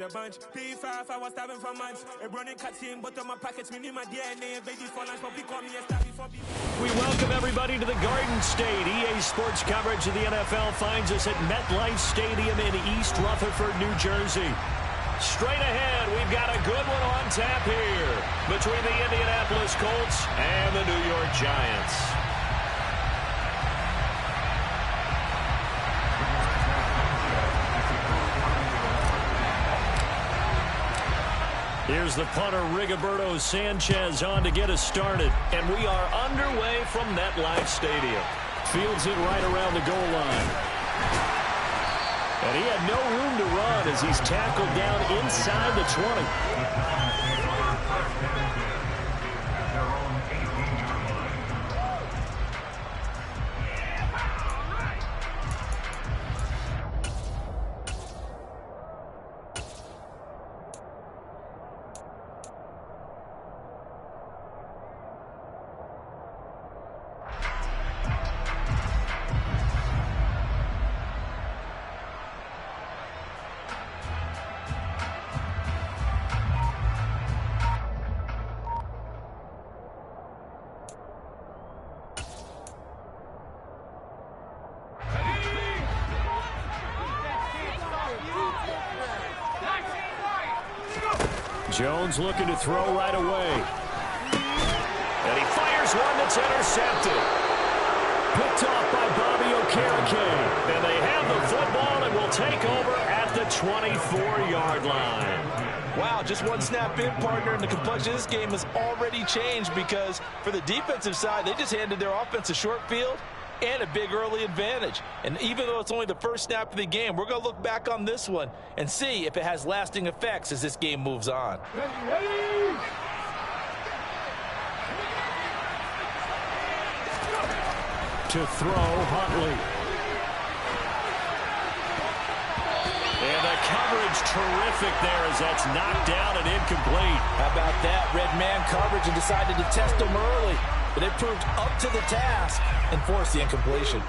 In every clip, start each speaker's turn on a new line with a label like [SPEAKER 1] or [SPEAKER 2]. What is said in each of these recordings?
[SPEAKER 1] The bunch, P5, I was starving for months. A running cutting, but on my packets, me my DNA, baby for lunch, but we call me a star before people.
[SPEAKER 2] We welcome everybody to the Garden State. EA Sports coverage of the NFL finds us at MetLife Stadium in East Rutherford, New Jersey. Straight ahead, we've got a good one on tap here between the Indianapolis Colts and the New York Giants. Here's the punter, Rigoberto Sanchez, on to get us started. And we are underway from MetLife Stadium. Fields it right around the goal line. And he had no room to run as he's tackled down inside the 20. Jones looking to throw right away. And he fires one that's intercepted. Picked off by Bobby Okereke. And they have the football and will take over at the 24-yard line.
[SPEAKER 3] Wow, just one snap in, partner, and the complexion of this game has already changed because for the defensive side, they just handed their offense a short field and a big early advantage. And even though it's only the first snap of the game, we're going to look back on this one and see if it has lasting effects as this game moves on.
[SPEAKER 2] To throw, Huntley. And the coverage terrific there as that's knocked down and incomplete.
[SPEAKER 3] How about that? Red man coverage and decided to test him early. But it proved up to the task and forced the incompletion.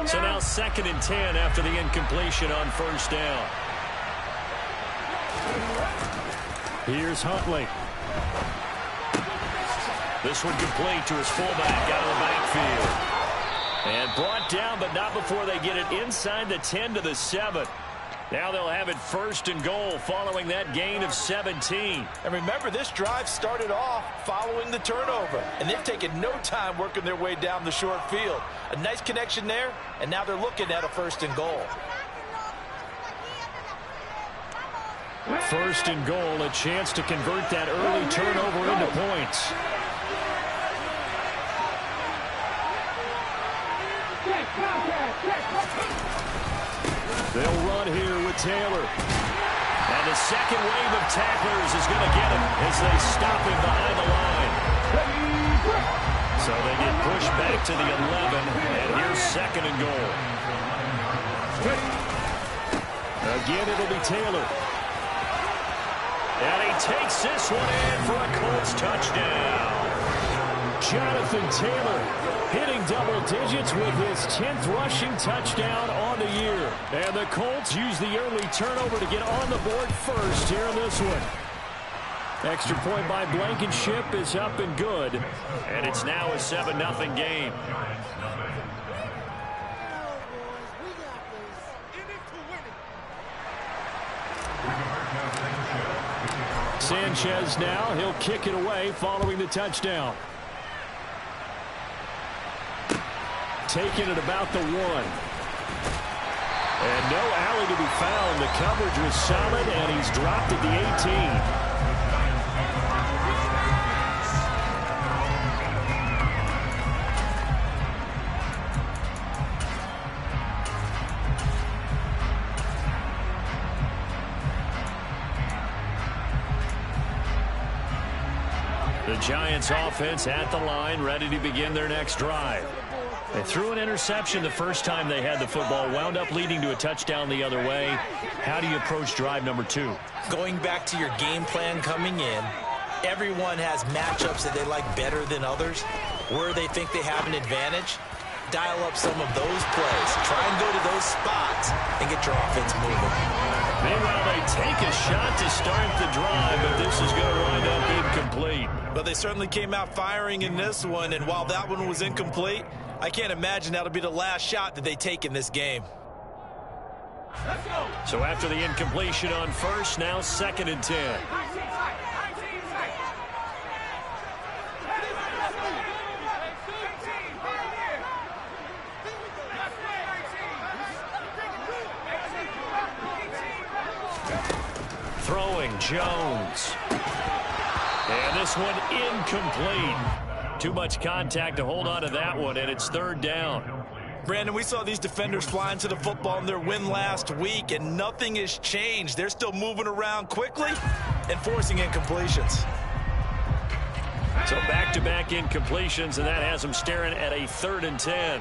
[SPEAKER 2] So now 2nd and 10 after the incompletion on first down. Here's Huntley. This one complete to his fullback out of the backfield. And brought down, but not before they get it inside the 10 to the 7. Now they'll have it 1st and goal following that gain of 17.
[SPEAKER 3] And remember, this drive started off following the turnover. And they've taken no time working their way down the short field. A nice connection there, and now they're looking at a 1st and goal.
[SPEAKER 2] 1st and goal, a chance to convert that early turnover into points. They'll run here with Taylor. And the second wave of tacklers is going to get him as they stop him behind the line. So they get pushed back to the 11, and here's 2nd and goal. Again, it'll be Taylor. And he takes this one in for a Colts touchdown. Jonathan Taylor hitting double digits with his 10th rushing touchdown on the year. And the Colts use the early turnover to get on the board first here in this one. Extra point by Blankenship is up and good. And it's now a 7-0 game. Sanchez now, he'll kick it away following the touchdown. Taking it about the 1. And no alley to be found. The coverage was solid, and he's dropped at the 18. The Giants offense at the line, ready to begin their next drive. They threw an interception the first time they had the football, wound up leading to a touchdown the other way. How do you approach drive number 2?
[SPEAKER 3] Going back to your game plan coming in, everyone has matchups that they like better than others, where they think they have an advantage. dial up some of those plays. Try and go to those spots and get your offense moving.
[SPEAKER 2] Meanwhile, they take a shot to start the drive, but this is going to wind up incomplete.
[SPEAKER 3] But they certainly came out firing in this one, and while that one was incomplete, I can't imagine that'll be the last shot that they take in this game.
[SPEAKER 2] So after the incompletion on first, now 2nd and 10. Throwing Jones. And this one incomplete. Too much contact to hold on to that one, and it's 3rd down.
[SPEAKER 3] Brandon, we saw these defenders flying to the football in their win last week, and nothing has changed. They're still moving around quickly and forcing incompletions.
[SPEAKER 2] So back-to-back incompletions, and that has them staring at a 3rd and 10.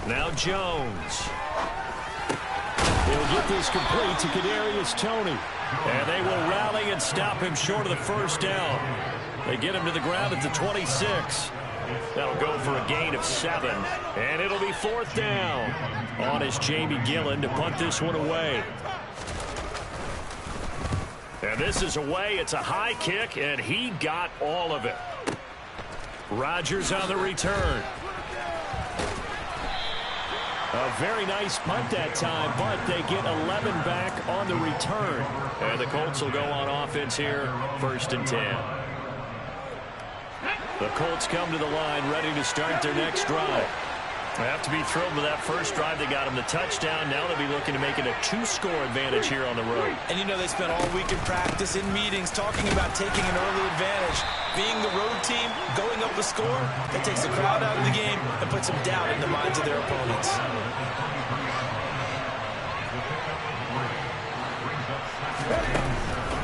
[SPEAKER 2] Now Jones. He'll get this complete to Kadarius Toney. And they will rally and stop him short of the 1st down. They get him to the ground at the 26. That'll go for a gain of 7. And it'll be 4th down. On is Jamie Gillen to punt this one away. And this is away. It's a high kick, and he got all of it. Rodgers on the return. A very nice punt that time, but they get 11 back on the return. And the Colts will go on offense here, 1st and 10. The Colts come to the line ready to start their next drive. They have to be thrilled with that first drive. They got them the touchdown. Now they'll be looking to make it a 2-score advantage here on the road.
[SPEAKER 3] And you know they spent all week in practice, in meetings, talking about taking an early advantage. Being the road team, going up a score, that takes the crowd out of the game and puts some doubt in the minds of their opponents.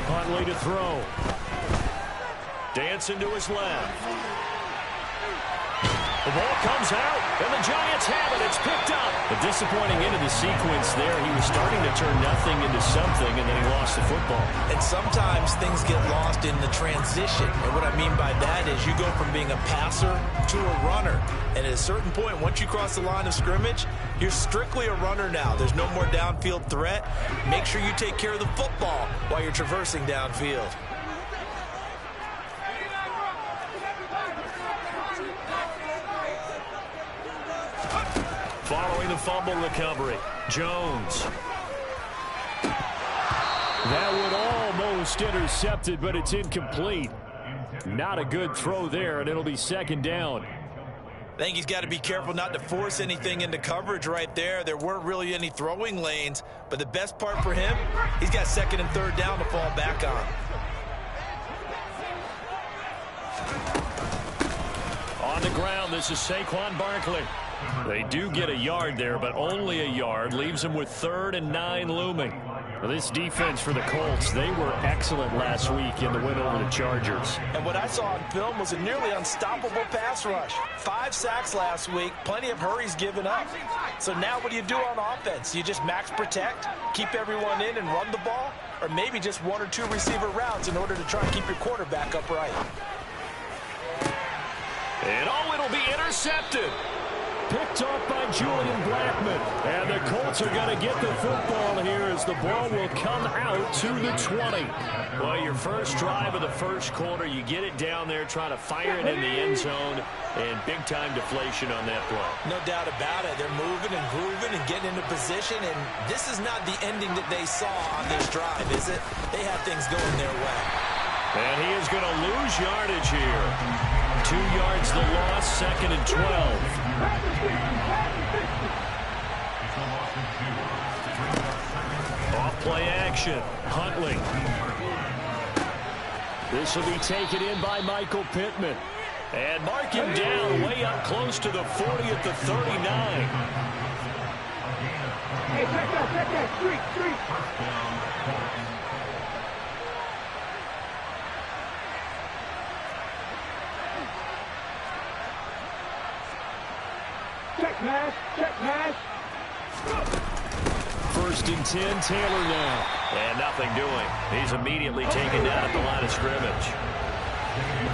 [SPEAKER 2] Huntley to throw. Dancing to his left. The ball comes out, and the Giants have it. It's picked up. A disappointing end of the sequence there. He was starting to turn nothing into something, and then he lost the football.
[SPEAKER 3] And sometimes things get lost in the transition. And what I mean by that is you go from being a passer to a runner. And at a certain point, once you cross the line of scrimmage, you're strictly a runner now. There's no more downfield threat. Make sure you take care of the football while you're traversing downfield.
[SPEAKER 2] Following the fumble recovery, Jones. That one almost intercepted, but it's incomplete. Not a good throw there, and it'll be 2nd down.
[SPEAKER 3] I think he's got to be careful not to force anything into coverage right there. There weren't really any throwing lanes, but the best part for him, he's got 2nd and 3rd down to fall back on.
[SPEAKER 2] On the ground, this is Saquon Barkley. They do get a yard there, but only a yard. Leaves them with 3rd and 9 looming. Well, this defense for the Colts, they were excellent last week in the win over the Chargers.
[SPEAKER 3] And what I saw on film was a nearly unstoppable pass rush. 5 sacks last week, plenty of hurries given up. So now what do you do on offense? You just max protect, keep everyone in and run the ball, or maybe just 1 or 2 receiver routes in order to try and keep your quarterback upright.
[SPEAKER 2] And it'll be intercepted. Picked off by Julian Blackmon. And the Colts are going to get the football here as the ball will come out to the 20. Well, your first drive of the first quarter, you get it down there, try to fire it in the end zone, and big-time deflation on that play.
[SPEAKER 3] No doubt about it. They're moving and grooving and getting into position, and this is not the ending that they saw on this drive, is it? They had things going their way.
[SPEAKER 2] And he is going to lose yardage here. 2 yards the loss, 2nd and 12. Off play action, Huntley. This will be taken in by Michael Pittman. And mark him down way up close to the 40 at the 39.
[SPEAKER 4] Hey, check that, street. pass, check pass.
[SPEAKER 2] First and 10, Taylor now.
[SPEAKER 5] And nothing doing. He's immediately taken down at the line of scrimmage.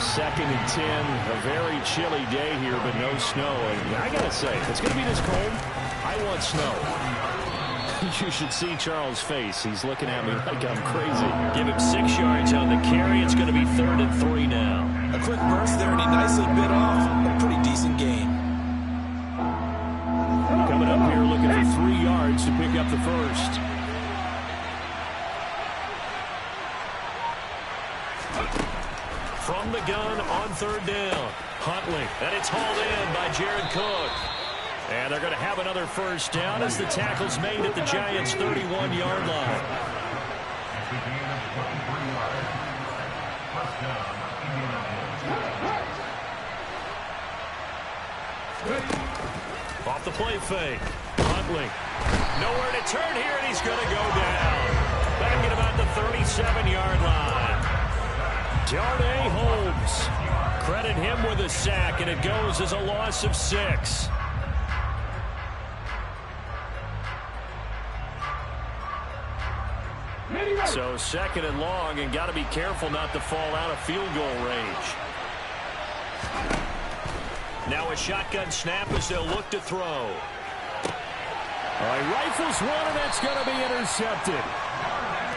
[SPEAKER 2] Second and 10, a very chilly day here, but no snow. And I got to say, if it's going to be this cold, I want snow. You should see Charles' face. He's looking at me like I'm crazy.
[SPEAKER 5] Give him 6 yards on the carry. It's going to be 3rd and 3 now.
[SPEAKER 3] A quick burst there, and he nicely bit off a pretty decent gain.
[SPEAKER 2] Coming up here looking for 3 yards to pick up the first.
[SPEAKER 5] From the gun on 3rd down. Huntley. And it's hauled in by Jared Cook.
[SPEAKER 2] And they're going to have another first down as the tackle's made at the Giants' 31-yard line.
[SPEAKER 5] Off the play fake. Huntley. Nowhere to turn here, and he's going to go down. Back at about the 37-yard line.
[SPEAKER 2] Darnay Holmes. Credit him with a sack, and it goes as a loss of 6. So 2nd and long, and got to be careful not to fall out of field goal range.
[SPEAKER 5] Now a shotgun snap as they'll look to throw.
[SPEAKER 2] All right, rifles one, and that's going to be intercepted.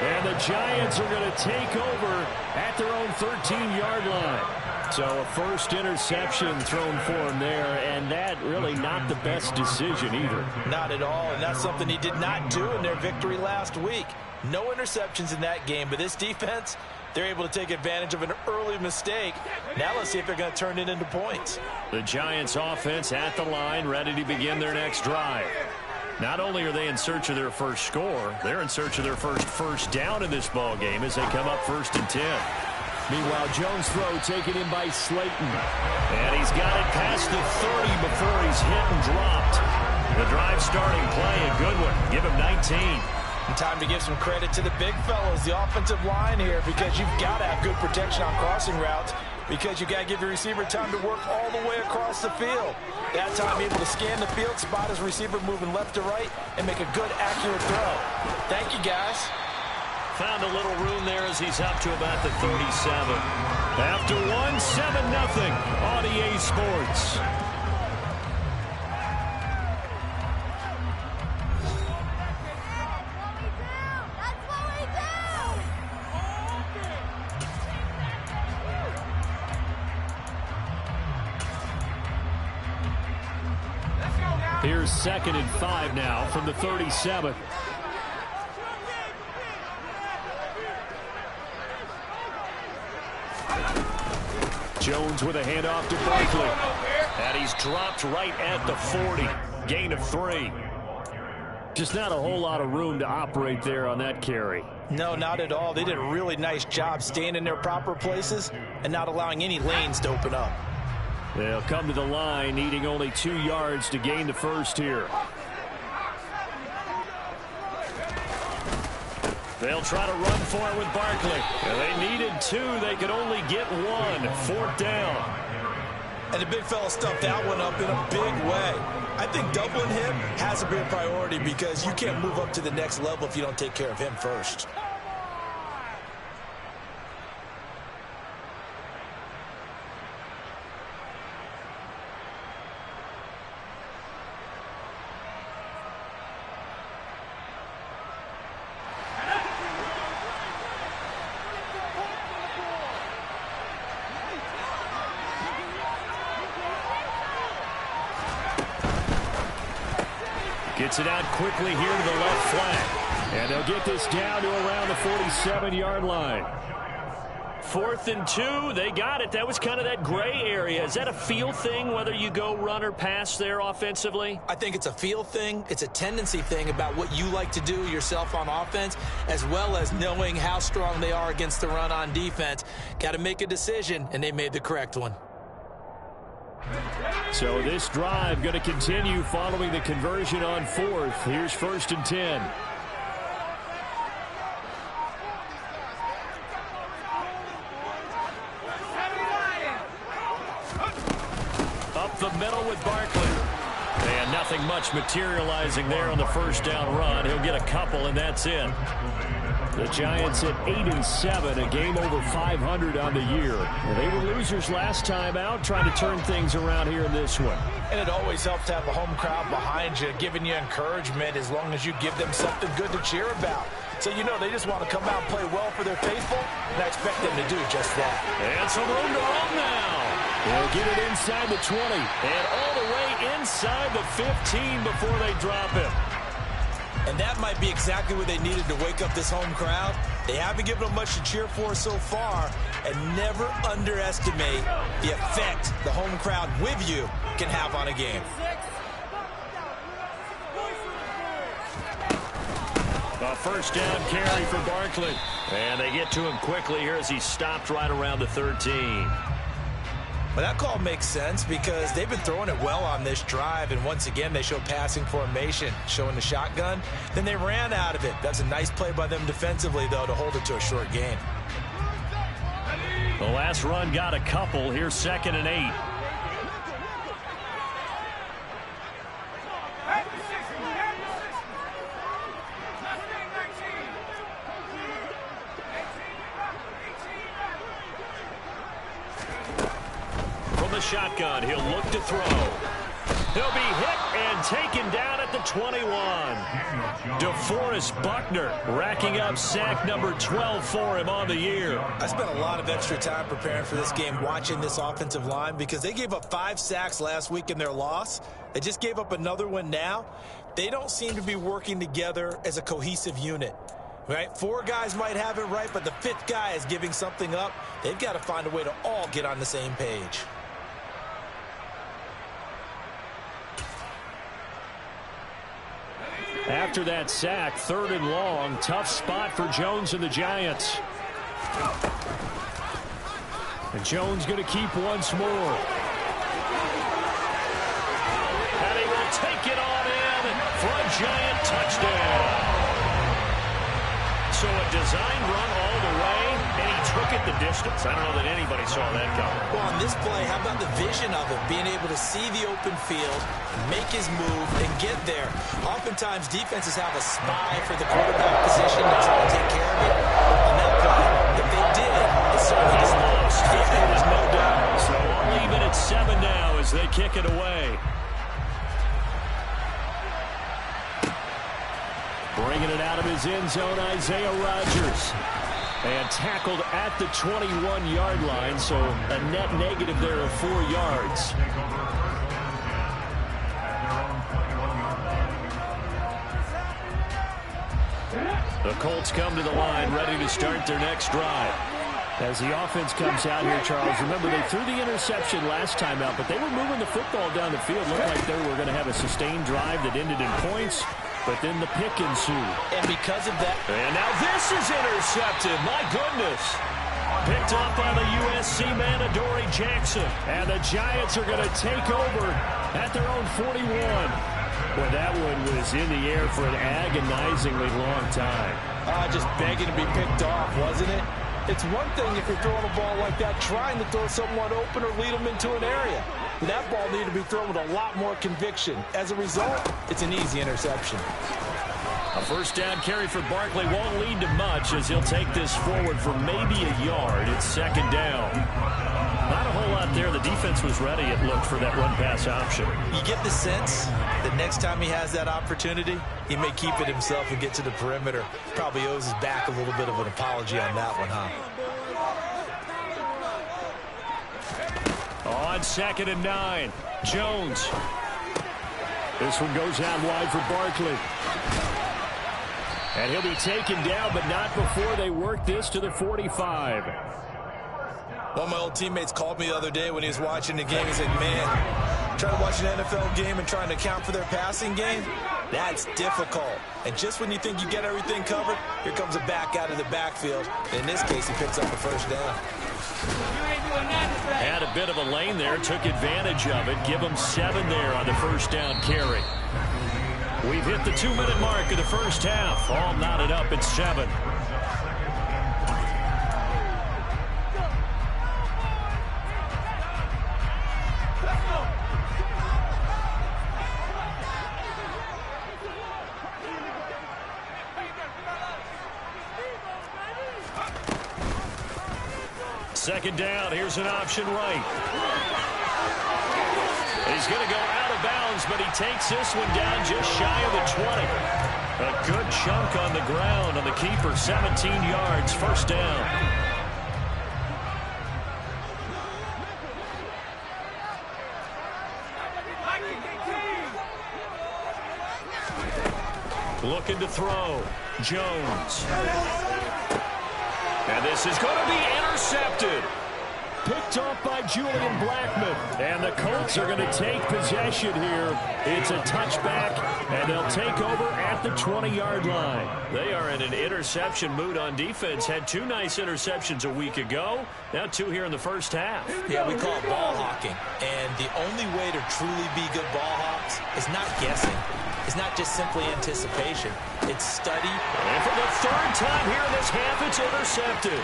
[SPEAKER 2] And the Giants are going to take over at their own 13-yard line. So a first interception thrown for him there, and that really not the best decision either.
[SPEAKER 3] Not at all, and that's something he did not do in their victory last week. No interceptions in that game, but this defense, they're able to take advantage of an early mistake. Now let's see if they're going to turn it into points.
[SPEAKER 2] The Giants offense at the line, ready to begin their next drive. Not only are they in search of their first score, they're in search of their first down in this ball game as they come up 1st and 10. Meanwhile, Jones' throw taken in by Slayton.
[SPEAKER 5] And he's got it past the 30 before he's hit and dropped. The drive starting play, a good one. Give him 19.
[SPEAKER 3] And time to give some credit to the big fellas, the offensive line here, because you've got to have good protection on crossing routes, because you've got to give your receiver time to work all the way across the field. That time able to scan the field, spot his receiver moving left to right, and make a good, accurate throw. Thank you, guys.
[SPEAKER 5] Found a little room there as he's up to about the 37.
[SPEAKER 2] After 1, 7-0 on EA Sports. Here's 2nd and 5 now from the 37. Jones with a handoff to Barkley.
[SPEAKER 5] And he's dropped right at the 40. Gain of 3.
[SPEAKER 2] Just not a whole lot of room to operate there on that carry.
[SPEAKER 3] No, not at all. They did a really nice job staying in their proper places and not allowing any lanes to open up.
[SPEAKER 2] They'll come to the line, needing only 2 yards to gain the first here.
[SPEAKER 5] They'll try to run for it with Barkley.
[SPEAKER 2] They needed 2. They could only get 1. 4th down.
[SPEAKER 3] And the big fella stuffed that one up in a big way. I think doubling him has to be a priority because you can't move up to the next level if you don't take care of him first.
[SPEAKER 2] Gets it out quickly here to the left flank. And they'll get this down to around the 47-yard line.
[SPEAKER 5] 4th and 2. They got it. That was kind of that gray area. Is that a feel thing, whether you go run or pass there offensively?
[SPEAKER 3] I think it's a feel thing. It's a tendency thing about what you like to do yourself on offense, as well as knowing how strong they are against the run on defense. Got to make a decision, and they made the correct one.
[SPEAKER 2] So this drive going to continue following the conversion on 4th. Here's 1st and 10.
[SPEAKER 5] Up the middle with Barkley. And Nothing much materializing there on the first down run. He'll get a couple, and that's it. The Giants at 8-7, a game over 500 on the year. They were losers last time out, trying to turn things around here in this one.
[SPEAKER 3] And it always helps to have a home crowd behind you, giving you encouragement as long as you give them something good to cheer about. So you know they just want to come out and play well for their faithful, and I expect them to do just that.
[SPEAKER 5] And some room to run now. They'll get it inside the 20 and all the way inside the 15 before they drop it.
[SPEAKER 3] And that might be exactly what they needed to wake up this home crowd. They haven't given them much to cheer for so far, and never underestimate the effect the home crowd with you can have on a game.
[SPEAKER 5] A first down carry for Barkley. And they get to him quickly here as he stopped right around the 13.
[SPEAKER 3] Well, that call makes sense because they've been throwing it well on this drive, and once again they show passing formation, showing the shotgun. Then they ran out of it. That's a nice play by them defensively, though, to hold it to a short gain.
[SPEAKER 5] The last run got a couple. Here's 2nd and 8. Shotgun. He'll look to throw. He'll be hit and taken down at the 21. DeForest Buckner racking up sack number 12 for him on the year.
[SPEAKER 3] I spent a lot of extra time preparing for this game watching this offensive line because they gave up 5 sacks last week in their loss. They just gave up another one now. They don't seem to be working together as a cohesive unit. Right? 4 guys might have it right, but the 5th guy is giving something up. They've got to find a way to all get on the same page.
[SPEAKER 5] After that sack, 3rd and long, tough spot for Jones and the Giants. And Jones going to keep once more. And he will take it on in for a Giant touchdown. So a design run all the way, and he took it the distance. I don't know that anybody saw that coming.
[SPEAKER 3] Well, on this play, how about the vision of it? Being able to see the open field, make his move, and get there. Oftentimes, defenses have a spy for the quarterback position to try to take care of it. On that play, if they did, it certainly is lost.
[SPEAKER 5] There's no doubt. So we'll leave it at 7 now as they kick it away. Bringing it out of his end zone, Isaiah Rodgers. And tackled at the 21-yard line, so a net negative there of 4 yards. The Colts come to the line, ready to start their next drive. As the offense comes out here, Charles, remember they threw the interception last time out, but they were moving the football down the field. Looked like they were going to have a sustained drive that ended in points. But then the pick ensued.
[SPEAKER 3] And because of that...
[SPEAKER 5] And now this is intercepted. My goodness. Picked up by the USC man, Adoree Jackson. And the Giants are going to take over at their own 41. Well, that one was in the air for an agonizingly long time.
[SPEAKER 3] Just begging to be picked off, wasn't it? It's one thing if you're throwing a ball like that, trying to throw someone open or lead them into an area. That ball needed to be thrown with a lot more conviction. As a result, it's an easy interception.
[SPEAKER 5] A first down carry for Barkley won't lead to much as he'll take this forward for maybe a yard. It's 2nd down. Not a whole lot there. The defense was ready, it looked, for that run-pass option.
[SPEAKER 3] You get the sense that next time he has that opportunity, he may keep it himself and get to the perimeter. Probably owes his back a little bit of an apology on that one, huh?
[SPEAKER 5] On 2nd and 9, Jones. This one goes out wide for Barkley. And he'll be taken down, but not before they work this to the 45.
[SPEAKER 3] One of my old teammates called me the other day when he was watching the game. He said, man, trying to watch an NFL game and trying to account for their passing game, that's difficult. And just when you think you get everything covered, here comes a back out of the backfield. In this case, he picks up a first down.
[SPEAKER 5] Had a bit of a lane there, took advantage of it. Give him 7 there on the first down carry. We've hit the 2-minute mark of the first half. All knotted up at 7.
[SPEAKER 2] Second down, here's an option right. He's going to go out of bounds, but he takes this one down just shy of the 20. A good chunk on the ground on the keeper, 17 yards, first down. Looking to throw. Jones. And this is going to be intercepted. Picked off by Julian Blackman. And the Colts are going to take possession here. It's a touchback, and they'll take over at the 20-yard line. They are in an interception mood on defense. Had 2 nice interceptions a week ago. Now 2 here in the first half.
[SPEAKER 3] Yeah, we call it ball hawking. And the only way to truly be good ball hawks is not guessing. It's not just simply anticipation. It's study.
[SPEAKER 2] And for the 3rd time here in this half, it's intercepted.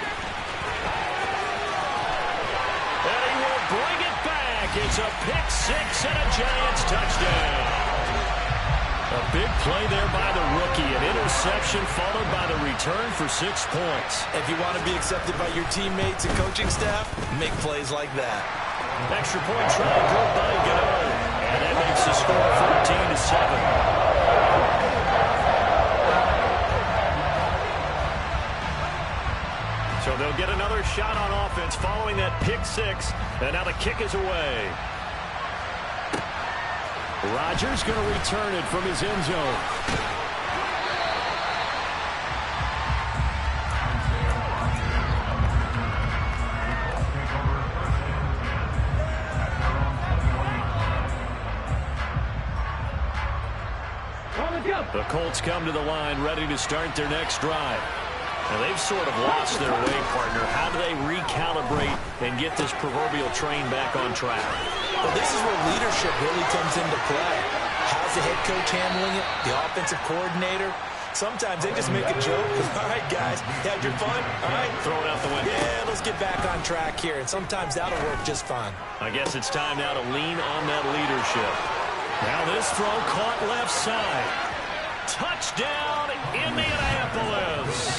[SPEAKER 2] And he will bring it back. It's a pick 6 and a Giants touchdown. A big play there by the rookie. An interception followed by the return for 6 points.
[SPEAKER 3] If you want to be accepted by your teammates and coaching staff, make plays like that.
[SPEAKER 2] Extra point try good by Gano. And that makes the score 14-7. So they'll get another shot on offense following that pick 6. And now the kick is away. Rodgers going to return it from his end zone. The Colts come to the line ready to start their next drive. Now they've sort of lost their way, partner. How do they recalibrate and get this proverbial train back on track?
[SPEAKER 3] Well, this is where leadership really comes into play. How's the head coach handling it? The offensive coordinator? Sometimes they just make a joke. All right, guys, had your fun? All right.
[SPEAKER 2] Throw it out the window.
[SPEAKER 3] Yeah, let's get back on track here. And sometimes that'll work just fine.
[SPEAKER 2] I guess it's time now to lean on that leadership. Now this throw caught left side. Touchdown, Indianapolis.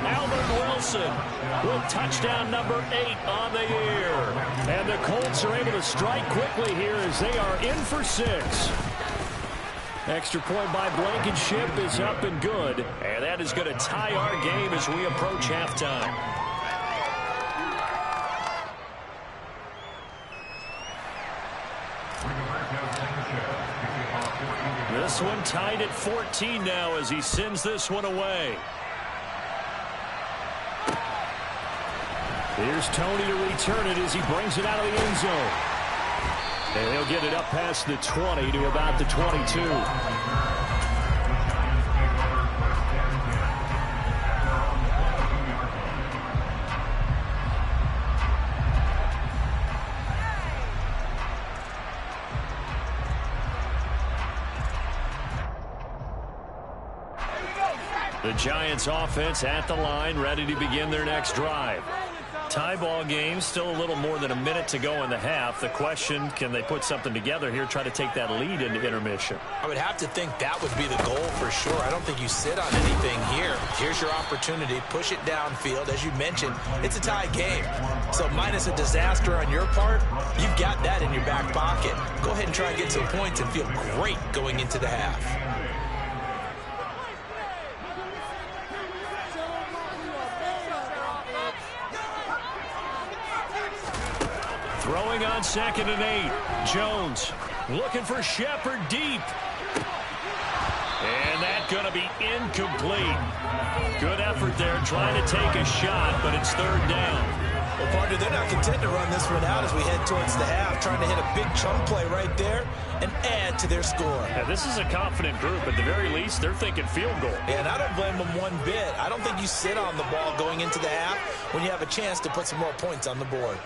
[SPEAKER 2] Albert Wilson with touchdown number 8 on the year. And the Colts are able to strike quickly here as they are in for 6. Extra point by Blankenship is up and good. And that is going to tie our game as we approach halftime. This one tied at 14 now as he sends this one away. Here's Tony to return it as he brings it out of the end zone. And he'll get it up past the 20 to about the 22. The Giants offense at the line, ready to begin their next drive. Tie ball game, still a little more than a minute to go in the half. The question, can they put something together here, try to take that lead into intermission?
[SPEAKER 3] I would have to think that would be the goal for sure. I don't think you sit on anything here. Here's your opportunity. Push it downfield. As you mentioned, it's a tie game. So minus a disaster on your part, you've got that in your back pocket. Go ahead and try and get some points and feel great going into the half.
[SPEAKER 2] Throwing on 2nd and 8. Jones looking for Shepard deep. And that's going to be incomplete. Good effort there trying to take a shot, but it's 3rd down.
[SPEAKER 3] Well, partner, they're not content to run this one out as we head towards the half, trying to hit a big chunk play right there and add to their score.
[SPEAKER 2] Yeah, this is a confident group. At the very least, they're thinking field goal.
[SPEAKER 3] Yeah, and I don't blame them one bit. I don't think you sit on the ball going into the half when you have a chance to put some more points on the board.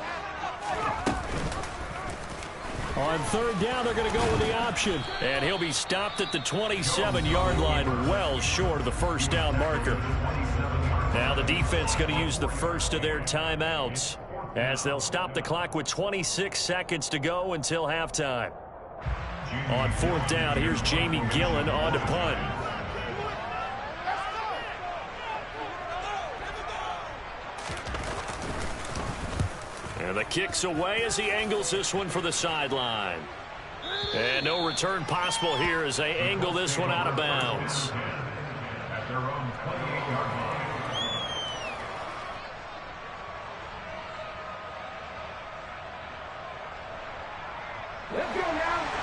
[SPEAKER 2] On 3rd down, they're going to go with the option. And he'll be stopped at the 27-yard line, well short of the 1st down marker. Now the defense going to use the first of their timeouts as they'll stop the clock with 26 seconds to go until halftime. On 4th down, here's Jamie Gillen on to punt. And the kick's away as he angles this one for the sideline. And no return possible here as they angle this one out of bounds.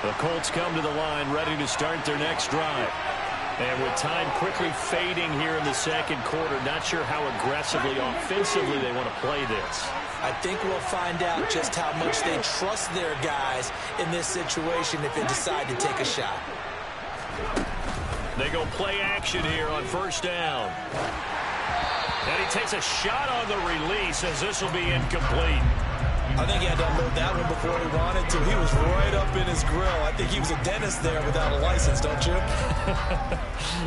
[SPEAKER 2] The Colts come to the line ready to start their next drive. And with time quickly fading here in the second quarter, not sure how aggressively, offensively they want to play this.
[SPEAKER 3] I think we'll find out just how much they trust their guys in this situation if they decide to take a shot.
[SPEAKER 2] They go play action here on first down. And he takes a shot on the release as this will be incomplete.
[SPEAKER 3] I think he had to unload that one before he wanted to. He was right up in his grill. I think he was a dentist there without a license, don't you?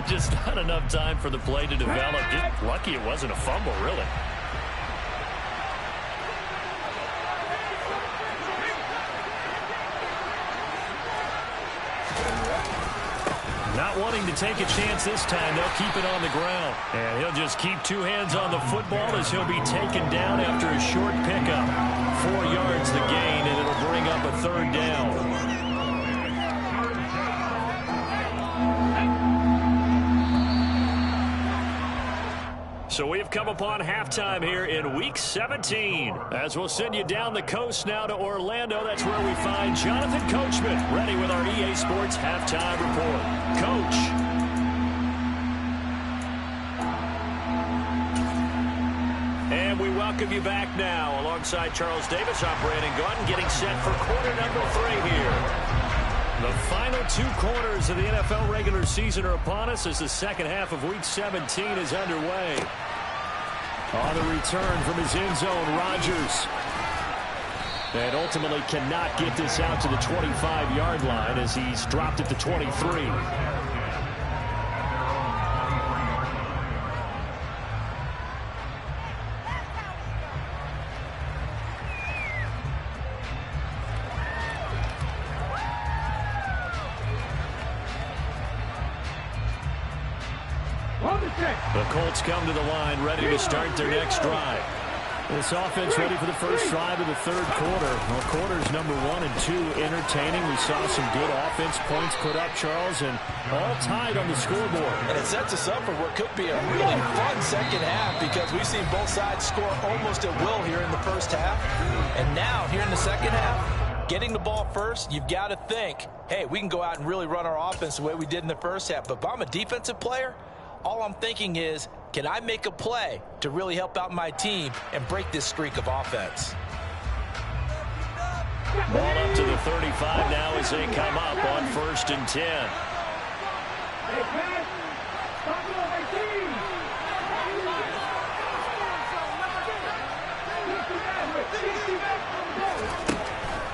[SPEAKER 2] Just not enough time for the play to develop. Just lucky it wasn't a fumble, really. Not wanting to take a chance this time, they'll keep it on the ground. And he'll just keep two hands on the football as he'll be taken down after a short pickup. 4 yards the gain, and it'll bring up a third down. So we've come upon halftime here in Week 17. As we'll send you down the coast now to Orlando, that's where we find Jonathan Coachman, ready with our EA Sports Halftime Report. Coach. And we welcome you back now. Alongside Charles Davis, I'm Brandon Gunn, getting set for quarter number 3 here. The final 2 quarters of the NFL regular season are upon us as the second half of Week 17 is underway. On the return from his end zone, Rodgers. And ultimately cannot get this out to the 25-yard line as he's dropped at the 23. The Colts come to the line ready to start their next drive. This offense ready for the first drive of the third quarter. Well, quarters number 1 and 2 entertaining. We saw some good offense points put up, Charles, and all tied on the scoreboard.
[SPEAKER 3] And it sets us up for what could be a really fun second half because we've seen both sides score almost at will here in the first half. And now, here in the second half, getting the ball first, you've got to think, hey, we can go out and really run our offense the way we did in the first half. But if I'm a defensive player, all I'm thinking is, can I make a play to really help out my team and break this streak of offense?
[SPEAKER 2] Ball up to the 35 now as they come up on 1st and 10.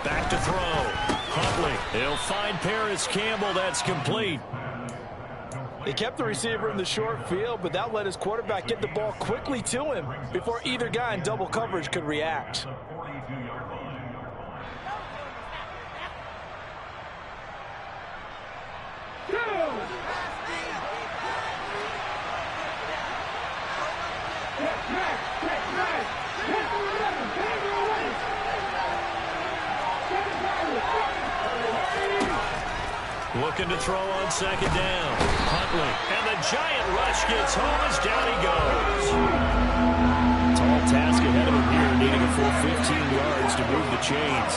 [SPEAKER 2] Back to throw. Huntley. He'll find Paris Campbell. That's complete.
[SPEAKER 3] They kept the receiver in the short field, but that let his quarterback get the ball quickly to him before either guy in double coverage could react.
[SPEAKER 2] Looking to throw on second down. Huntley. And the giant rush gets home as down he goes. Tall task ahead of him here, needing a full 15 yards to move the chains.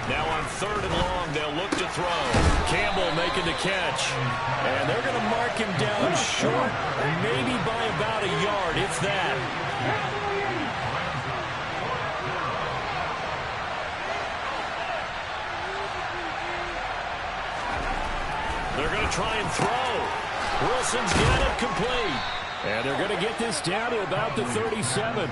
[SPEAKER 2] Now on 3rd and long, they'll look to throw. Campbell making the catch. And they're going to mark him down short, maybe by about a yard, if that. They're going to try and throw. Wilson's got it complete. And they're going to get this down to about the 37.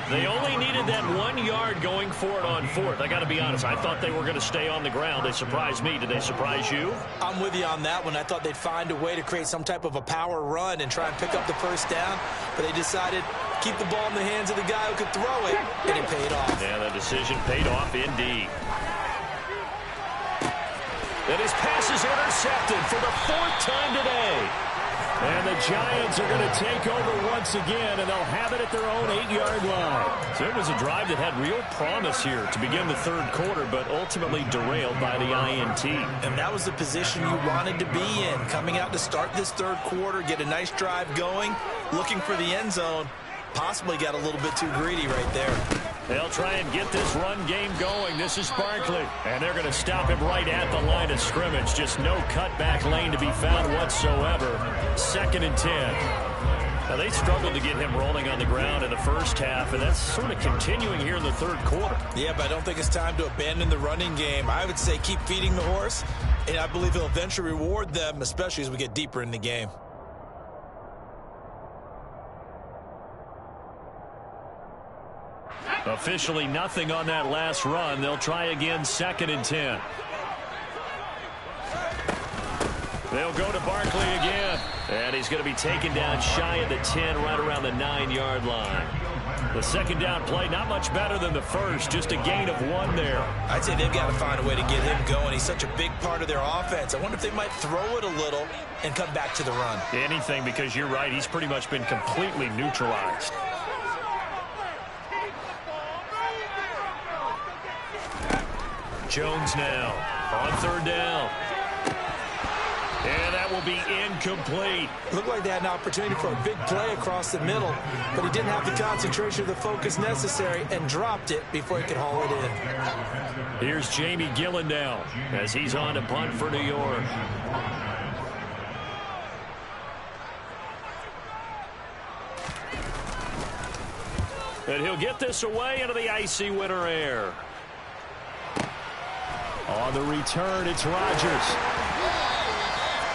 [SPEAKER 2] They only needed that 1 yard going for it on 4th. I got to be honest, I thought they were going to stay on the ground. They surprised me. Did they surprise you?
[SPEAKER 3] I'm with you on that one. I thought they'd find a way to create some type of a power run and try and pick up the first down. But they decided keep the ball in the hands of the guy who could throw it, and it paid off.
[SPEAKER 2] Yeah, the decision paid off indeed. And his pass is intercepted for the 4th time today. And the Giants are going to take over once again, and they'll have it at their own 8-yard line. So it was a drive that had real promise here to begin the third quarter, but ultimately derailed by the INT.
[SPEAKER 3] And that was the position you wanted to be in, coming out to start this third quarter, get a nice drive going, looking for the end zone. Possibly got a little bit too greedy right there.
[SPEAKER 2] They'll try and get this run game going. This is Barkley. And they're going to stop him right at the line of scrimmage. Just no cutback lane to be found whatsoever. 2nd and 10. Now, they struggled to get him rolling on the ground in the first half, and that's sort of continuing here in the third quarter.
[SPEAKER 3] Yeah, but I don't think it's time to abandon the running game. I would say keep feeding the horse, and I believe he'll eventually reward them, especially as we get deeper in the game.
[SPEAKER 2] Officially nothing on that last run. They'll try again 2nd and 10. They'll go to Barkley again. And he's going to be taken down shy of the 10, right around the 9-yard line. The second down play, not much better than the first. Just a gain of 1 there.
[SPEAKER 3] I'd say they've got to find a way to get him going. He's such a big part of their offense. I wonder if they might throw it a little and come back to the run.
[SPEAKER 2] Anything, because you're right. He's pretty much been completely neutralized. Jones now on 3rd down. And that will be incomplete.
[SPEAKER 3] Looked like they had an opportunity for a big play across the middle, but he didn't have the concentration or the focus necessary and dropped it before he could haul it in.
[SPEAKER 2] Here's Jamie Gillen now as he's on to punt for New York. And he'll get this away into the icy winter air. On the return, it's Rodgers.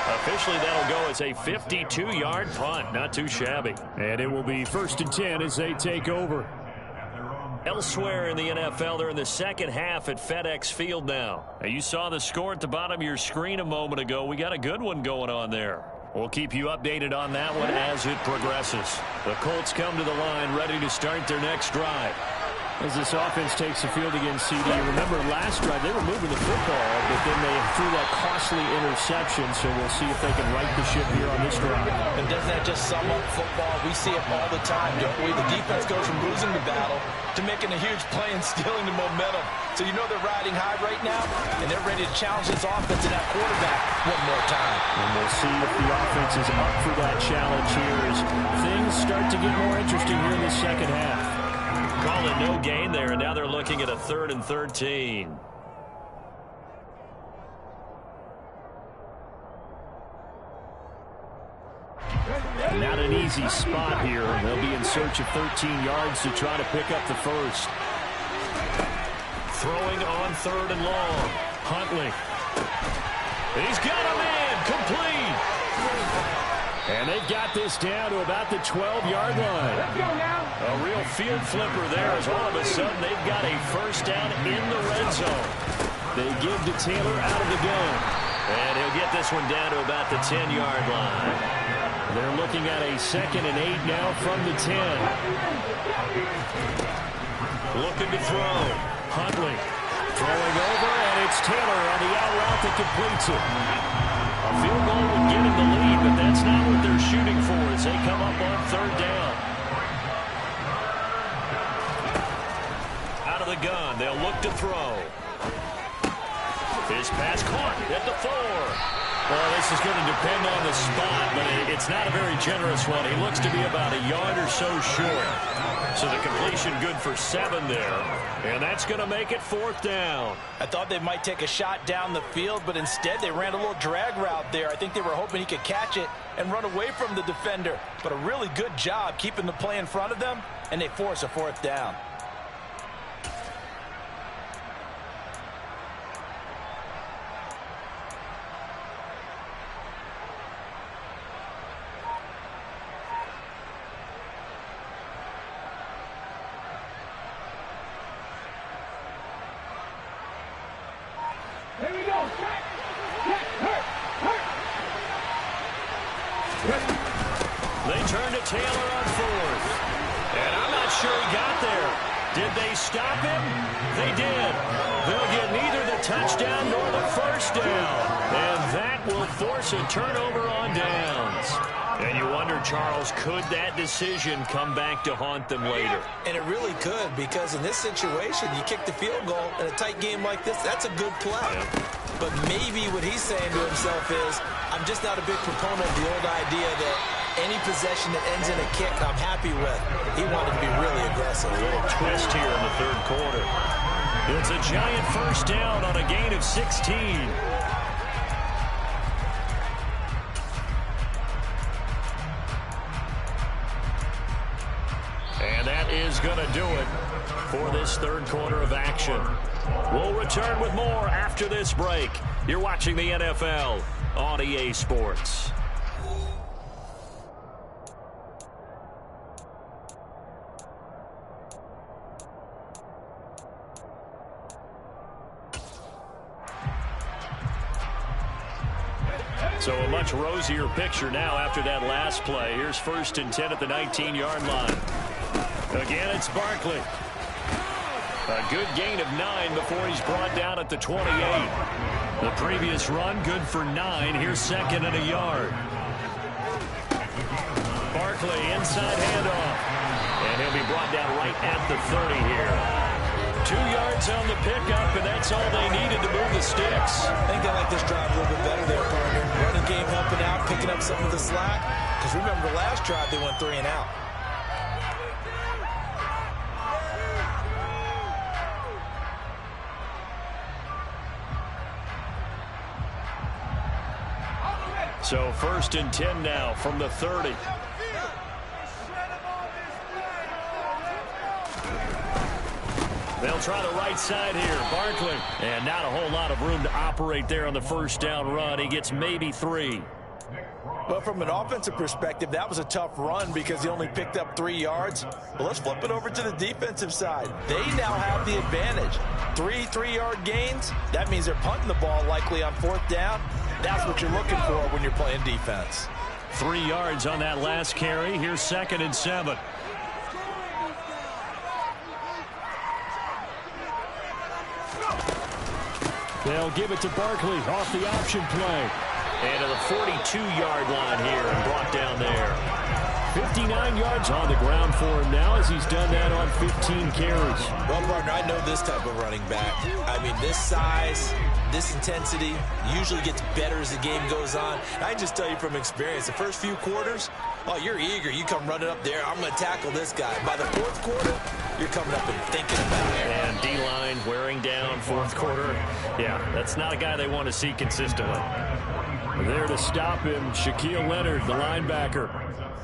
[SPEAKER 2] Officially, that'll go as a 52-yard punt. Not too shabby. And it will be 1st and 10 as they take over. Elsewhere in the NFL, they're in the second half at FedEx Field now. You saw the score at the bottom of your screen a moment ago. We got a good one going on there. We'll keep you updated on that one as it progresses. The Colts come to the line, ready to start their next drive. As this offense takes the field against CD, remember last drive they were moving the football, but then they threw that costly interception, so we'll see if they can right the ship here on this drive.
[SPEAKER 3] And doesn't that just sum up football? We see it all the time, don't we? The defense goes from losing the battle to making a huge play and stealing the momentum. So you know they're riding high right now, and they're ready to challenge this offense and that quarterback one more time.
[SPEAKER 2] And we'll see if the offense is up for that challenge here as things start to get more interesting here in the second half. Call it no gain there, and now they're looking at a 3rd and 13. Not an easy spot here. They'll be in search of 13 yards to try to pick up the first. Throwing on 3rd and long. Huntley. He's got a man. Complete. And they've got this down to about the 12-yard line.
[SPEAKER 4] Let's go now.
[SPEAKER 2] A real field flipper there as all of a sudden they've got a first down in the red zone. They give to Taylor out of the gun. And he'll get this one down to about the 10-yard line. They're looking at a 2nd and 8 now from the 10. Looking to throw. Huntley throwing over, and it's Taylor on the out route that completes it. A field goal would get him the lead, but that's not what they're shooting for as they come up on 3rd down. Out of the gun, they'll look to throw. His pass caught at the 4. Well, this is going to depend on the spot, but it's not a very generous one. He looks to be about a yard or so short. So the completion good for 7 there. And that's going to make it 4th down.
[SPEAKER 3] I thought they might take a shot down the field, but instead they ran a little drag route there. I think they were hoping he could catch it and run away from the defender. But a really good job keeping the play in front of them, and they force a 4th down.
[SPEAKER 4] Here we go.
[SPEAKER 2] They turn to Taylor on 4th. And I'm not sure he got there. Did they stop him? They did. They'll get neither the touchdown nor the first down. And that will force a turnover on downs. And you wonder, Charles, could that decision come back to haunt them later?
[SPEAKER 3] And it really could, because in this situation, you kick the field goal in a tight game like this, that's a good play.
[SPEAKER 2] Yeah.
[SPEAKER 3] But maybe what he's saying to himself is, I'm just not a big proponent of the old idea that any possession that ends in a kick I'm happy with. He wanted to be really aggressive.
[SPEAKER 2] A little twist here in the third quarter. It's a giant first down on a gain of 16. And that is going to do it for this third quarter of action. We'll return with more after this break. You're watching the NFL on EA Sports. So a much rosier picture now after that last play. Here's 1st and 10 at the 19-yard line. Again, it's Barkley. A good gain of 9 before he's brought down at the 28. The previous run, good for 9. Here's 2nd and a yard. Barkley, inside handoff. And he'll be brought down right at the 30 here. 2 yards on the pickup, and that's all they needed to move the sticks.
[SPEAKER 3] I think they like this drive a little bit better there, partner. Running game helping out, picking up some of the slack. Because remember, the last drive they went 3 and out.
[SPEAKER 2] So 1st and 10 now from the 30. They'll try the right side here. Barkley. And not a whole lot of room to operate there on the first down run. He gets maybe 3.
[SPEAKER 3] But from an offensive perspective, that was a tough run because he only picked up 3 yards. But let's flip it over to the defensive side. They now have the advantage. 3 3-yard gains. That means they're punting the ball likely on 4th down. That's what you're looking for when you're playing defense.
[SPEAKER 2] 3 yards on that last carry. Here's 2nd and 7. They'll give it to Barkley off the option play. And to the 42-yard line here and brought down there. 59 yards on the ground for him now as he's done that on 15 carries.
[SPEAKER 3] Well, partner, I know this type of running back. I mean, this size, this intensity usually gets better as the game goes on. And I just tell you from experience, the first few quarters, oh, you're eager. You come running up there. I'm going to tackle this guy. By the 4th quarter, you're coming up and thinking about it.
[SPEAKER 2] And D-line wearing down 4th quarter. Yeah, that's not a guy they want to see consistently. There to stop him, Shaquille Leonard, the linebacker.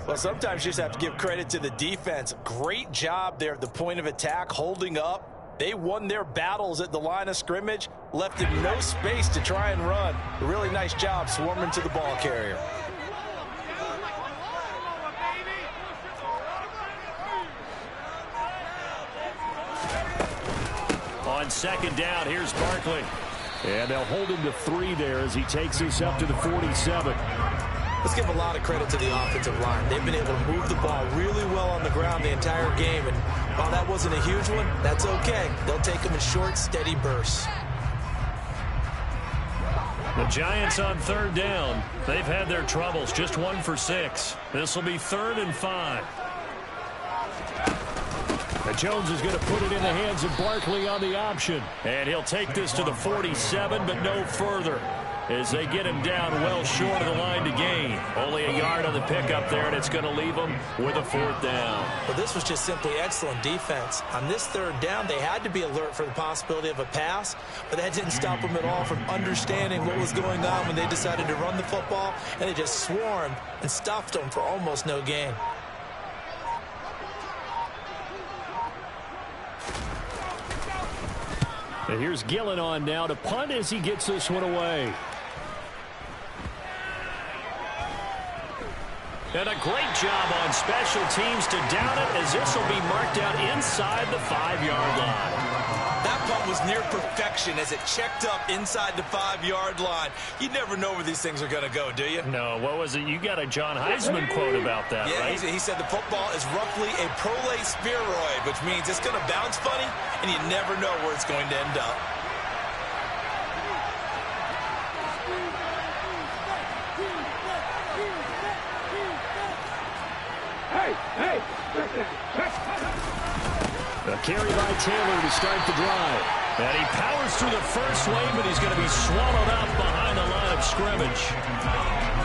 [SPEAKER 3] Well, sometimes you just have to give credit to the defense. Great job there at the point of attack, holding up. They won their battles at the line of scrimmage, left him no space to try and run. A really nice job swarming to the ball carrier.
[SPEAKER 2] On 2nd down, here's Barkley. And they'll hold him to 3 there as he takes us up to the 47.
[SPEAKER 3] Let's give a lot of credit to the offensive line. They've been able to move the ball really well on the ground the entire game. And while that wasn't a huge one, that's okay. They'll take them in short, steady bursts.
[SPEAKER 2] The Giants on 3rd down. They've had their troubles, just 1 for 6. This will be 3rd and 5. Jones is going to put it in the hands of Barkley on the option. And he'll take this to the 47, but no further, as they get him down well short of the line to gain. Only a yard on the pickup there, and it's going to leave him with a 4th down.
[SPEAKER 3] Well, this was just simply excellent defense. On this 3rd down, they had to be alert for the possibility of a pass, but that didn't stop them at all from understanding what was going on when they decided to run the football, and they just swarmed and stuffed them for almost no gain.
[SPEAKER 2] And here's Gillen on now to punt as he gets this one away. And a great job on special teams to down it, as this will be marked out inside the 5-yard line.
[SPEAKER 3] That punt was near perfection as it checked up inside the 5-yard line. You never know where these things are going to go, do you?
[SPEAKER 2] No, what was it? You got a John Heisman quote about that,
[SPEAKER 3] yeah,
[SPEAKER 2] right?
[SPEAKER 3] He said the football is roughly a prolate spheroid, which means it's going to bounce funny, and you never know where it's going to end up.
[SPEAKER 2] A carry by Taylor to start the drive. And he powers through the first wave, but he's going to be swallowed up behind the line of scrimmage.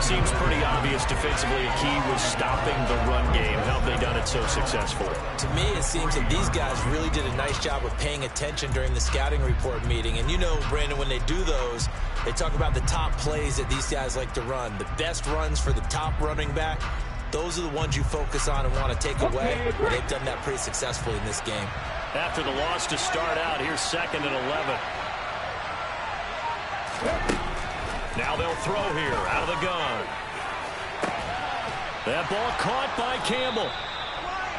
[SPEAKER 2] Seems pretty obvious defensively. A key was stopping the run game. How have they done it so successfully?
[SPEAKER 3] To me, it seems that these guys really did a nice job of paying attention during the scouting report meeting. And you know, Brandon, when they do those, they talk about the top plays that these guys like to run. The best runs for the top running back, those are the ones you focus on and want to take away. And they've done that pretty successfully in this game.
[SPEAKER 2] After the loss to start out, here's 2nd and 11. Now they'll throw here out of the gun. That ball caught by Campbell.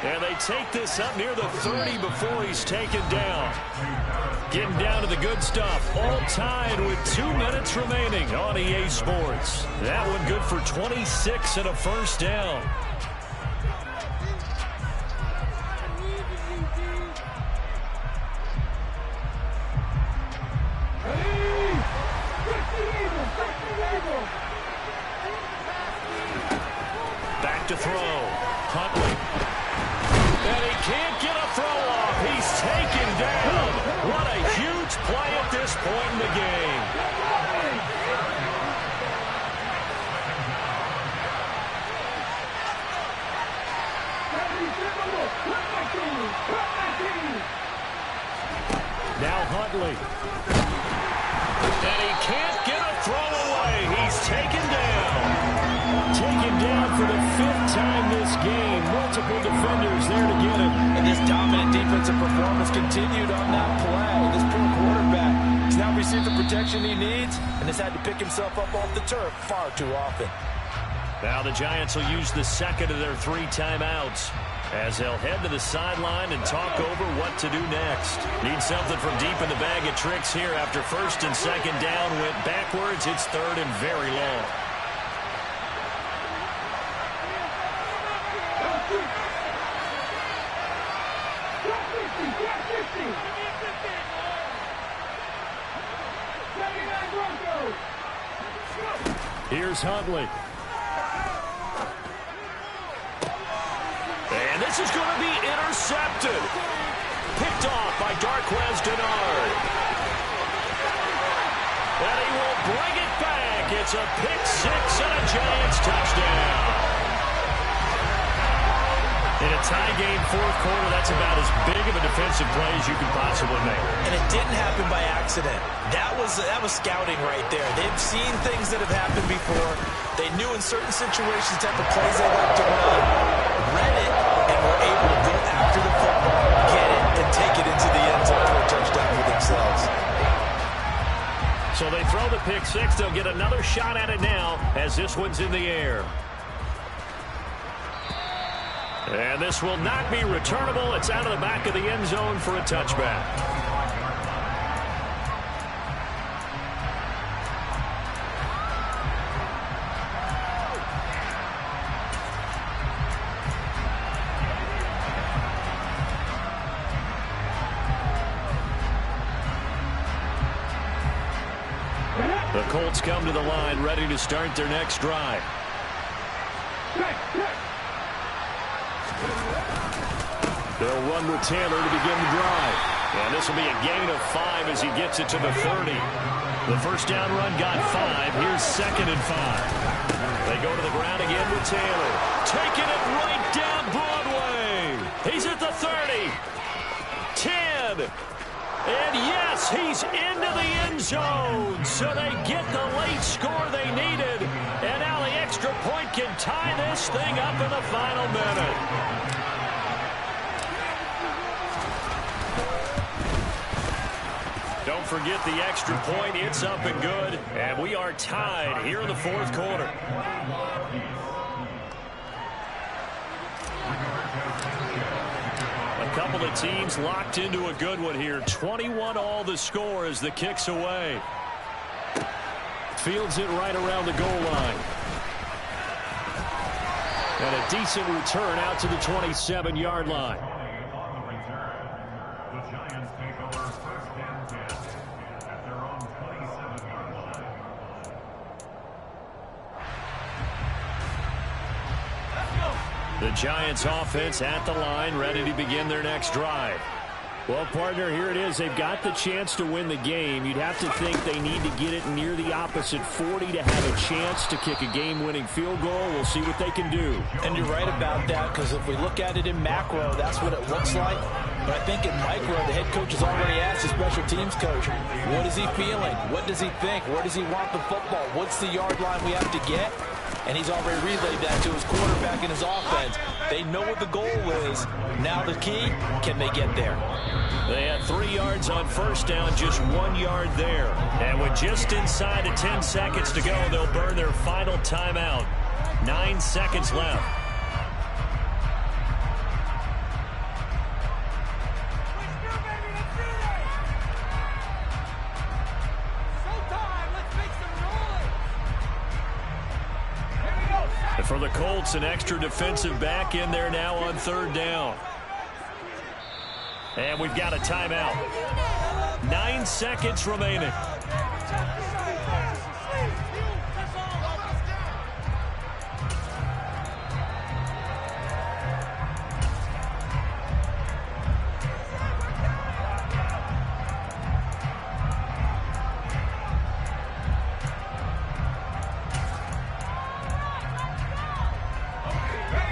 [SPEAKER 2] And they take this up near the 30 before he's taken down. Getting down to the good stuff. All tied with 2 minutes remaining on EA Sports. That one good for 26 and a first down. Back to throw. Huntley. And he can't get a throw off. He's taken down. What a huge play at this point in the game. Now Huntley. And he can't get a throw away. He's taken down. Taken down for the 5th time this game. Multiple defenders there to get him.
[SPEAKER 3] And this dominant defensive performance continued on that play. This poor quarterback has now received the protection he needs and has had to pick himself up off the turf far too often.
[SPEAKER 2] Now the Giants will use the 2nd of their 3 timeouts as they'll head to the sideline and talk over what to do next. Need something from deep in the bag of tricks here after 1st and 2nd down went backwards. It's 3rd and very long. Here's Huntley. And this is going to be intercepted. Picked off by Darquez Dennard. And he will bring it back. It's a pick 6 and a Giants touchdown. In a tie game 4th quarter, that's about as big of a defensive play as you can possibly make.
[SPEAKER 3] And it didn't happen by accident. That was scouting right there. They've seen things that have happened before. They knew in certain situations the type of plays they like to run, read it, and were able to go after the football, get it, and take it into the end zone for a touchdown for themselves.
[SPEAKER 2] So they throw the pick 6. They'll get another shot at it now as this one's in the air. And this will not be returnable. It's out of the back of the end zone for a touchback. The Colts come to the line ready to start their next drive. They'll run with Taylor to begin the drive. And this will be a gain of 5 as he gets it to the 30. The first down run got 5. Here's 2nd and 5. They go to the ground again with Taylor. Taking it right down Broadway. He's at the 30. 10. And yes, he's into the end zone. So they get the late score they needed. And now the extra point can tie this thing up in the final minute. Don't forget the extra point. It's up and good. And we are tied here in the 4th quarter. A couple of teams locked into a good one here. 21-all the score as the kick's away. Fields it right around the goal line. And a decent return out to the 27-yard line. The The Giants offense at the line, ready to begin their next drive. Well, partner, here it is. They've got the chance to win the game. You'd have to think they need to get it near the opposite 40 to have a chance to kick a game-winning field goal. We'll see what they can do.
[SPEAKER 3] And you're right about that, because if we look at it in macro, that's what it looks like. But I think in micro, the head coach has already asked the special teams coach, what is he feeling? What does he think? Where does he want the football? What's the yard line we have to get? And he's already relayed that to his quarterback and his offense. They know what the goal is. Now the key, can they get there?
[SPEAKER 2] They had 3 yards on first down, just 1 yard there. And with just inside of 10 seconds to go, they'll burn their final timeout. 9 seconds left. For the Colts, an extra defensive back in there now on 3rd down. And we've got a timeout. 9 seconds remaining.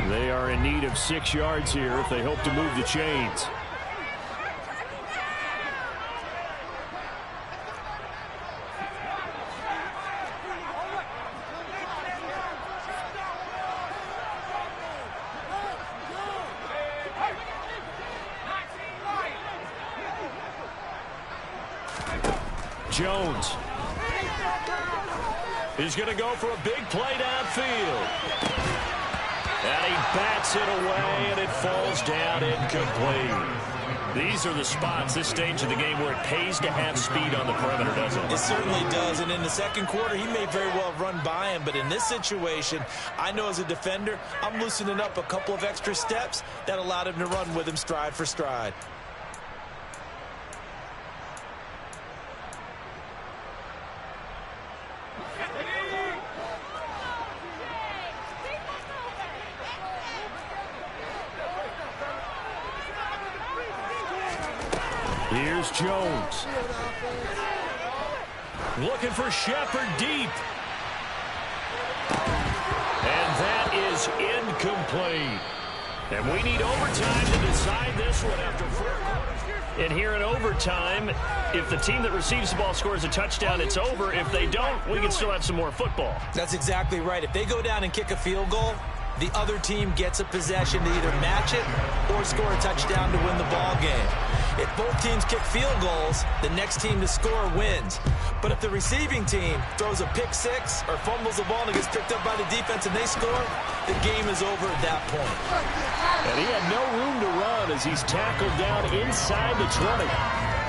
[SPEAKER 2] They are in need of 6 yards here if they hope to move the chains. Jones. He's going to go for a big play downfield. And he bats it away, and it falls down incomplete. These are the spots, this stage of the game, where it pays to have speed on the perimeter, doesn't it?
[SPEAKER 3] It certainly does, and in the second quarter, he may very well run by him, but in this situation, I know as a defender, I'm loosening up a couple of extra steps that allowed him to run with him stride for stride.
[SPEAKER 2] Here's Jones. Looking for Shepard deep. And that is incomplete. And we need overtime to decide this one after 4 quarters. And here in overtime, if the team that receives the ball scores a touchdown, it's over. If they don't, we can still have some more football.
[SPEAKER 3] That's exactly right. If they go down and kick a field goal, the other team gets a possession to either match it or score a touchdown to win the ball game. If both teams kick field goals, the next team to score wins. But if the receiving team throws a pick six or fumbles the ball and it gets picked up by the defense and they score, the game is over at that point.
[SPEAKER 2] And he had no room to run as he's tackled down inside the 20.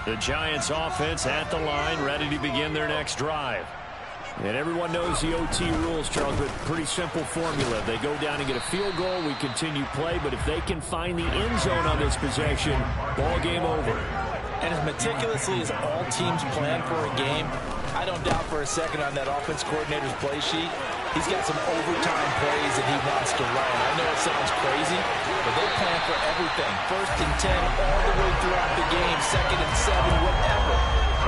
[SPEAKER 2] The Giants offense at the line, ready to begin their next drive. And everyone knows the OT rules, Charles, but pretty simple formula. They go down and get a field goal, we continue play, but if they can find the end zone on this possession, ball game over.
[SPEAKER 3] And as meticulously as all teams plan for a game, I don't doubt for a second on that offense coordinator's play sheet, he's got some overtime plays that he wants to run. I know it sounds crazy, but they plan for everything. 1st and 10 all the way throughout the game, 2nd and 7, whatever.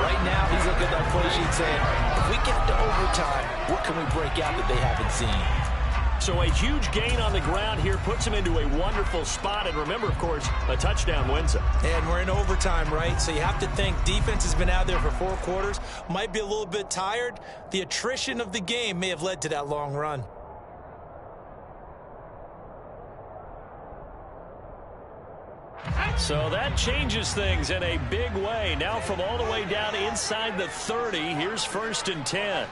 [SPEAKER 3] Right now, he's looking at that play sheet saying, if we get to overtime, what can we break out that they haven't seen?
[SPEAKER 2] So a huge gain on the ground here puts him into a wonderful spot. And remember, of course, a touchdown wins it.
[SPEAKER 3] And we're in overtime, right? So you have to think defense has been out there for 4 quarters, might be a little bit tired. The attrition of the game may have led to that long run.
[SPEAKER 2] So that changes things in a big way. Now from all the way down inside the 30, here's 1st and 10.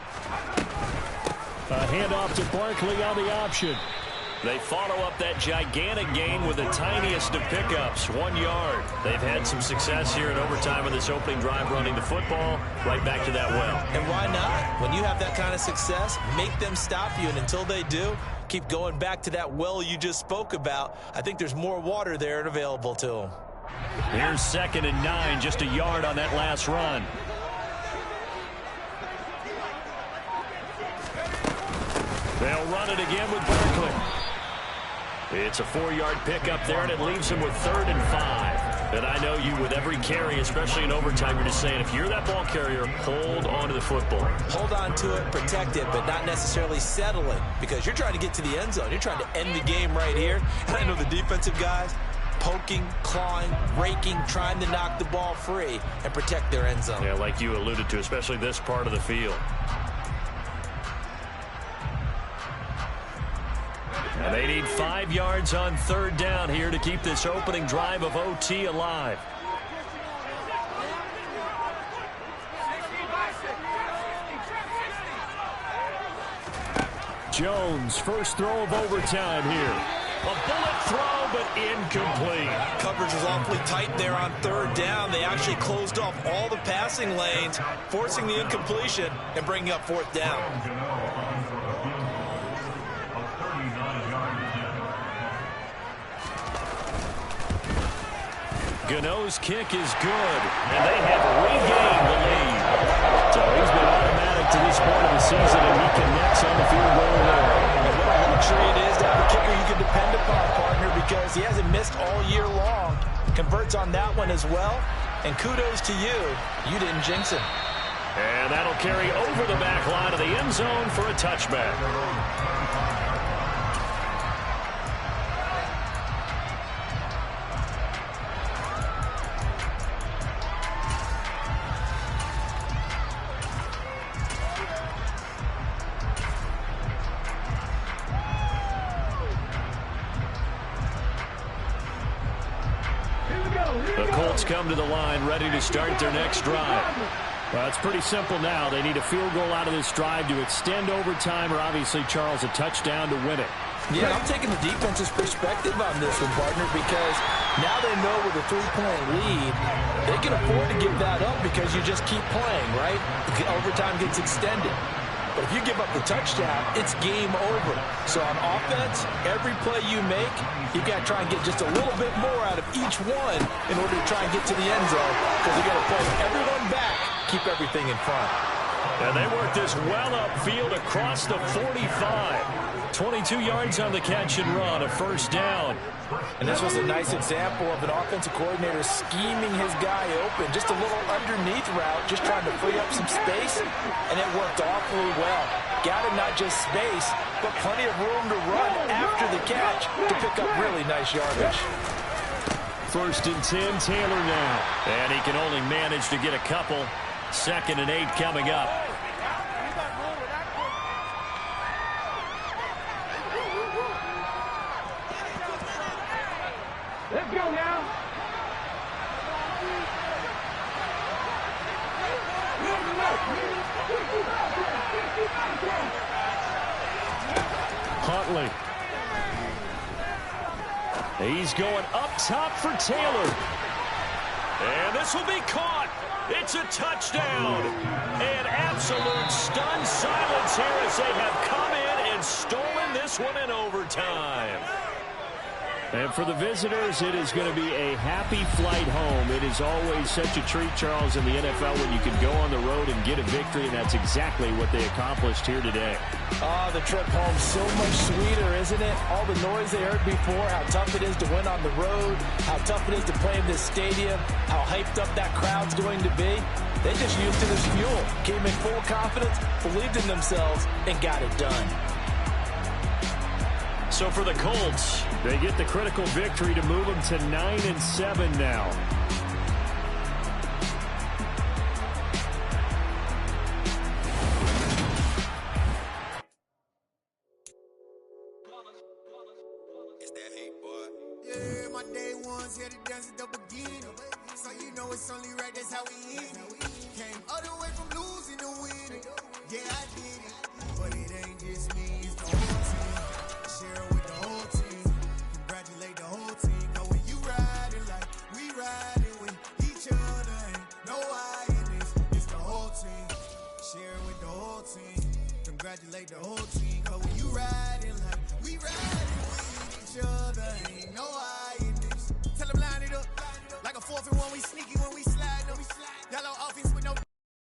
[SPEAKER 2] A handoff to Barkley on the option.
[SPEAKER 5] They follow up that gigantic gain with the tiniest of pickups, 1 yard. They've had some success here in overtime in this opening drive running the football right back to that well.
[SPEAKER 3] And why not? When you have that kind of success, make them stop you. And until they do, keep going back to that well you just spoke about. I think there's more water there and available to them.
[SPEAKER 5] Here's 2nd and 9, just a yard on that last run. They'll run it again with Barkley. It's a 4-yard pickup there, and it leaves him with 3rd and 5. And I know you, with every carry, especially in overtime, you're just saying, if you're that ball carrier, hold on to the football.
[SPEAKER 3] Hold on to it, protect it, but not necessarily settle it, because you're trying to get to the end zone. You're trying to end the game right here. And I know the defensive guys, poking, clawing, raking, trying to knock the ball free and protect their end zone.
[SPEAKER 5] Yeah, like you alluded to, especially this part of the field. And they need 5 yards on 3rd down here to keep this opening drive of OT alive.
[SPEAKER 2] Jones, first throw of overtime here.
[SPEAKER 5] A bullet throw, but incomplete.
[SPEAKER 3] Coverage was awfully tight there on 3rd down. They actually closed off all the passing lanes, forcing the incompletion and bringing up 4th down.
[SPEAKER 5] Gano's kick is good, and they have regained the lead. So he's been automatic to this point of the season, and he connects on the field goal there.
[SPEAKER 3] And what a luxury it is to have a kicker you can depend upon, partner, because he hasn't missed all year long. Converts on that one as well, and kudos to you. You didn't jinx him.
[SPEAKER 5] And that'll carry over the back line of the end zone for a touchback. The Colts come to the line, ready to start their next drive.
[SPEAKER 2] Well, it's pretty simple now. They need a field goal out of this drive to extend overtime, or obviously, Charles, a touchdown to win it.
[SPEAKER 3] Yeah, I'm taking the defense's perspective on this one, partner, because now they know with a 3-point lead, they can afford to give that up because you just keep playing, right? Overtime gets extended. But if you give up the touchdown, it's game over. So on offense, every play you make, you've got to try and get just a little bit more out of each one in order to try and get to the end zone, because you got to play everyone back, keep everything in front.
[SPEAKER 5] And they work this well upfield across the 45. 22 yards on the catch and run, a 1st down.
[SPEAKER 3] And this was a nice example of an offensive coordinator scheming his guy open. Just a little underneath route, just trying to free up some space, and it worked awfully well. Got him not just space, but plenty of room to run after the catch to pick up really nice yardage.
[SPEAKER 2] 1st and 10, Taylor now.
[SPEAKER 5] And he can only manage to get a couple. 2nd and 8 coming up.
[SPEAKER 4] Let's go now.
[SPEAKER 2] Huntley.
[SPEAKER 5] He's going up top for Taylor. And this will be caught. It's a touchdown. An absolute stunned silence here as they have come in and stolen this one in overtime.
[SPEAKER 2] And for the visitors, it is going to be a happy flight home. It is always such a treat, Charles, in the NFL when you can go on the road and get a victory, and that's exactly what they accomplished here today.
[SPEAKER 3] Oh, the trip home so much sweeter, isn't it? All the noise they heard before, how tough it is to win on the road, how tough it is to play in this stadium, how hyped up that crowd's going to be. They just used it as fuel, came in full confidence, believed in themselves, and got it done.
[SPEAKER 5] So for the Colts,
[SPEAKER 2] they get the critical victory to move them to 9-7 now.
[SPEAKER 6] It's that hate, boy. Yeah, my day ones here to dance at the beginning. So you know it's only right, that's how we end it. Came all the way from losing to winning. Yeah, I did it. But it ain't just congratulate the whole team. Cause when you riding like we riding.